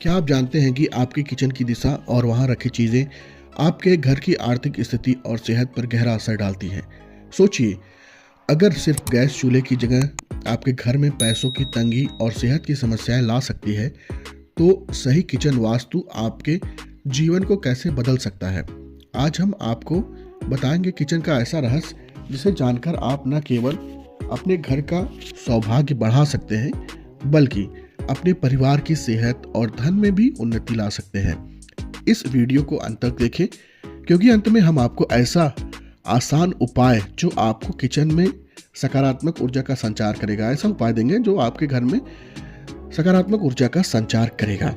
क्या आप जानते हैं कि आपकी किचन की दिशा और वहाँ रखी चीज़ें आपके घर की आर्थिक स्थिति और सेहत पर गहरा असर डालती हैं? सोचिए, अगर सिर्फ गैस चूल्हे की जगह आपके घर में पैसों की तंगी और सेहत की समस्याएं ला सकती है, तो सही किचन वास्तु आपके जीवन को कैसे बदल सकता है। आज हम आपको बताएंगे किचन का ऐसा रहस्य जिसे जानकर आप न केवल अपने घर का सौभाग्य बढ़ा सकते हैं, बल्कि अपने परिवार की सेहत और धन में भी उन्नति ला सकते हैं। इस वीडियो को अंत तक देखें, क्योंकि अंत में हम आपको ऐसा आसान उपाय जो आपको किचन में सकारात्मक ऊर्जा का संचार करेगा, ऐसा उपाय देंगे जो आपके घर में सकारात्मक ऊर्जा का संचार करेगा।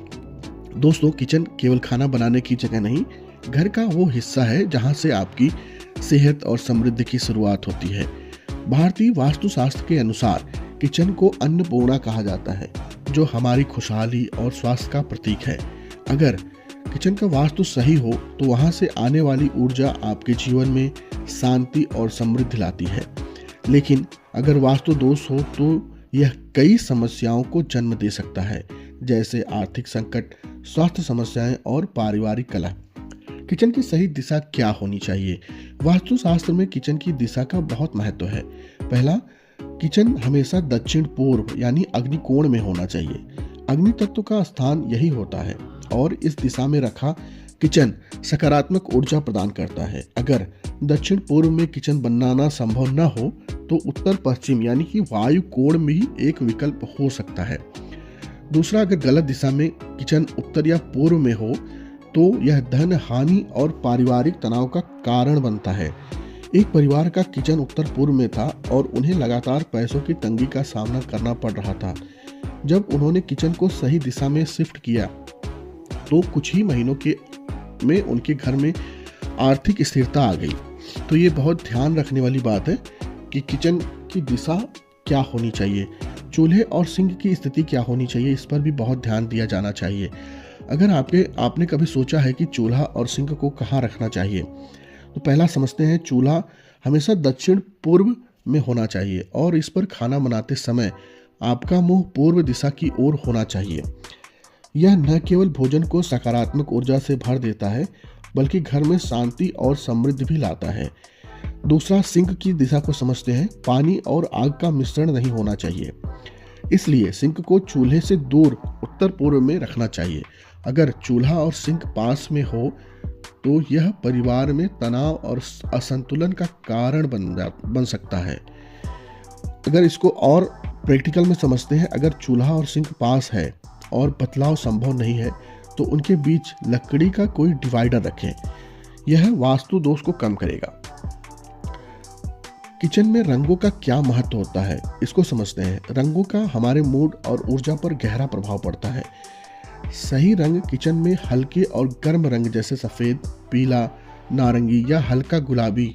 दोस्तों, किचन केवल खाना बनाने की जगह नहीं, घर का वो हिस्सा है जहां से आपकी सेहत और समृद्धि की शुरुआत होती है। भारतीय वास्तुशास्त्र के अनुसार किचन को अन्नपूर्णा कहा जाता है, जो हमारी खुशहाली और स्वास्थ्य का प्रतीक है। अगर किचन का वास्तु सही हो तो वहां से आने वाली ऊर्जा आपके जीवन में शांति और समृद्धि लाती है। लेकिन अगर वास्तु दोष हो तो यह कई समस्याओं को जन्म दे सकता है, जैसे आर्थिक संकट, स्वास्थ्य समस्याएं और पारिवारिक कलह। किचन की सही दिशा क्या होनी चाहिए? वास्तुशास्त्र में किचन की दिशा का बहुत महत्व है। पहला, किचन हमेशा दक्षिण पूर्व यानी अग्निकोण में होना चाहिए। अग्नि तत्व का स्थान यही होता है और इस दिशा में रखा किचन सकारात्मक ऊर्जा प्रदान करता है। अगर दक्षिण पूर्व में किचन बनाना संभव न हो तो उत्तर पश्चिम यानी कि वायु कोण में ही एक विकल्प हो सकता है। दूसरा, अगर गलत दिशा में किचन उत्तर या पूर्व में हो तो यह धन हानि और पारिवारिक तनाव का कारण बनता है। एक परिवार का किचन उत्तर पूर्व में था और उन्हें लगातार पैसों की तंगी का सामना करना पड़ रहा था। जब उन्होंने किचन को सही दिशा में शिफ्ट किया तो कुछ ही महीनों में उनके घर में आर्थिक स्थिरता आ गई। तो ये बहुत ध्यान रखने वाली बात है कि किचन की दिशा क्या होनी चाहिए, चूल्हे और सिंक की स्थिति क्या होनी चाहिए, इस पर भी बहुत ध्यान दिया जाना चाहिए। अगर आपने कभी सोचा है कि चूल्हा और सिंक को कहाँ रखना चाहिए, तो पहला समझते हैं। चूल्हा हमेशा दक्षिण पूर्व में होना चाहिए और इस पर खाना बनाते समय आपका मुंह पूर्व दिशा की ओर होना चाहिए। यह न केवल भोजन को सकारात्मक ऊर्जा से भर देता है, बल्कि घर में शांति और समृद्धि भी लाता है। दूसरा, सिंक की दिशा को समझते हैं। पानी और आग का मिश्रण नहीं होना चाहिए, इसलिए सिंक को चूल्हे से दूर उत्तर पूर्व में रखना चाहिए। अगर चूल्हा और सिंक पास में हो तो यह परिवार में तनाव और असंतुलन का कारण बन सकता है। अगर इसको और प्रैक्टिकल में समझते हैं, अगर चूल्हा और सिंक पास है और बदलाव संभव नहीं है तो उनके बीच लकड़ी का कोई डिवाइडर रखें। यह वास्तु दोष को कम करेगा। किचन में रंगों का क्या महत्व होता है, इसको समझते हैं। रंगों का हमारे मूड और ऊर्जा पर गहरा प्रभाव पड़ता है। सही रंग किचन में हल्के और गर्म रंग जैसे सफेद, पीला, नारंगी या हल्का गुलाबी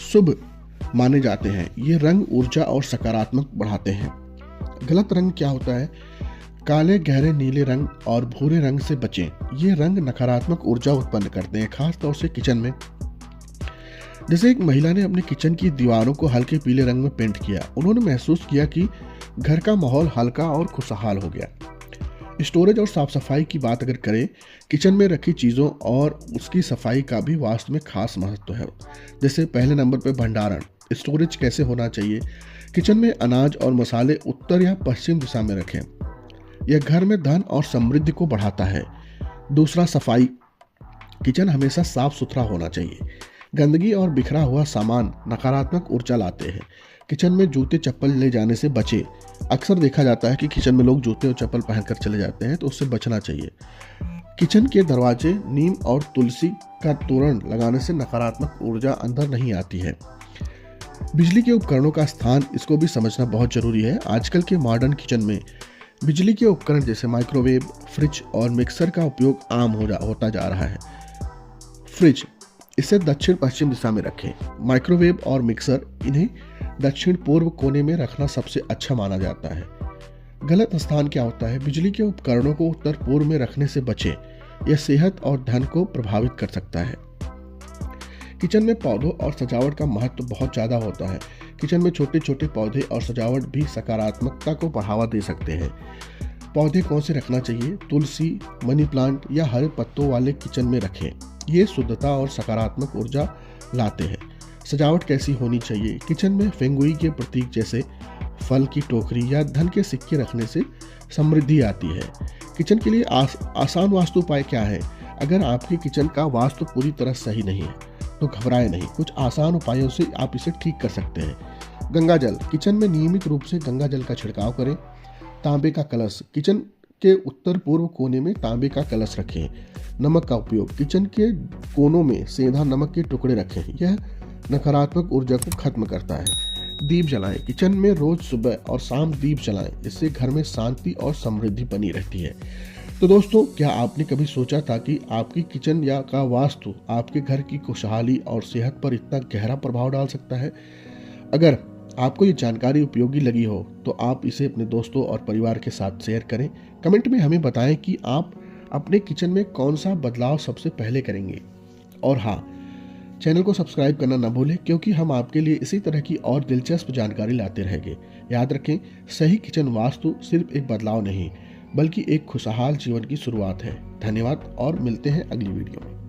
शुभ माने जाते हैं। ये रंग ऊर्जा और सकारात्मक बढ़ाते हैं। गलत रंग क्या होता है? काले, गहरे नीले रंग और भूरे रंग से बचें। ये रंग नकारात्मक ऊर्जा उत्पन्न करते हैं, खास तौर से किचन में। जैसे एक महिला ने अपने किचन की दीवारों को हल्के पीले रंग में पेंट किया। उन्होंने महसूस किया कि घर का माहौल हल्का और खुशहाल हो गया। स्टोरेज और साफ सफाई की बात अगर करें, किचन में रखी चीज़ों और उसकी सफाई का भी वास्तव में खास महत्व है। जैसे पहले नंबर पर भंडारण, स्टोरेज कैसे होना चाहिए। किचन में अनाज और मसाले उत्तर या पश्चिम दिशा में रखें। यह घर में धन और समृद्धि को बढ़ाता है। दूसरा, सफाई। किचन हमेशा साफ सुथरा होना चाहिए। गंदगी और बिखरा हुआ सामान नकारात्मक ऊर्जा लाते हैं। किचन में जूते चप्पल ले जाने से बचें। अक्सर देखा जाता है कि किचन में लोग जूते और चप्पल पहनकर चले जाते हैं, तो उससे बचना चाहिए। किचन के दरवाजे नीम और तुलसी का तोरण लगाने से नकारात्मक ऊर्जा अंदर नहीं आती है। बिजली के उपकरणों का स्थान, इसको भी समझना बहुत जरूरी है। आजकल के मॉडर्न किचन में बिजली के उपकरण जैसे माइक्रोवेव, फ्रिज और मिक्सर का उपयोग आम होता जा रहा है। फ्रिज, इसे दक्षिण पश्चिम दिशा में रखें। माइक्रोवेव और मिक्सर, इन्हें दक्षिण पूर्व कोने में रखना सबसे अच्छा माना जाता है। गलत स्थान क्या होता है? बिजली के उपकरणों को उत्तर पूर्व में रखने से बचें। यह सेहत और धन को प्रभावित कर सकता है। किचन में पौधों और सजावट का महत्व बहुत ज़्यादा होता है। किचन में छोटे छोटे पौधे और सजावट भी सकारात्मकता को बढ़ावा दे सकते हैं। पौधे कौन से रखना चाहिए? तुलसी, मनी प्लांट या हरे पत्तों वाले किचन में रखें। ये शुद्धता और सकारात्मक ऊर्जा लाते हैं। सजावट कैसी होनी चाहिए? किचन में फेंगुई के प्रतीक जैसे फल की टोकरी या धन के सिक्के रखने से समृद्धि आती है। किचन के लिए आसान वास्तु उपाय क्या है? अगर आपके किचन का वास्तु पूरी तरह सही नहीं है तो घबराएं नहीं, कुछ आसान उपायों से आप इसे ठीक कर सकते हैं। गंगा जल, किचन में नियमित रूप से गंगा जल का छिड़काव करें। तांबे का कलश, किचन के उत्तर पूर्व कोने में तांबे का कलश रखें। नमक का उपयोग, किचन के कोनों में सेंधा नमक के टुकड़े रखें, यह नकारात्मक ऊर्जा को खत्म करता है। दीप जलाएं, किचन में रोज सुबह और शाम दीप जलाएं, इससे घर में शांति और समृद्धि बनी रहती है। तो दोस्तों, क्या आपने कभी सोचा था कि आपकी किचन या का वास्तु आपके घर की खुशहाली और सेहत पर इतना गहरा प्रभाव डाल सकता है? अगर आपको ये जानकारी उपयोगी लगी हो तो आप इसे अपने दोस्तों और परिवार के साथ शेयर करें। कमेंट में हमें बताएं कि आप अपने किचन में कौन सा बदलाव सबसे पहले करेंगे। और हाँ, चैनल को सब्सक्राइब करना न भूलें, क्योंकि हम आपके लिए इसी तरह की और दिलचस्प जानकारी लाते रहेंगे। याद रखें, सही किचन वास्तु सिर्फ एक बदलाव नहीं, बल्कि एक खुशहाल जीवन की शुरुआत है। धन्यवाद और मिलते हैं अगली वीडियो में।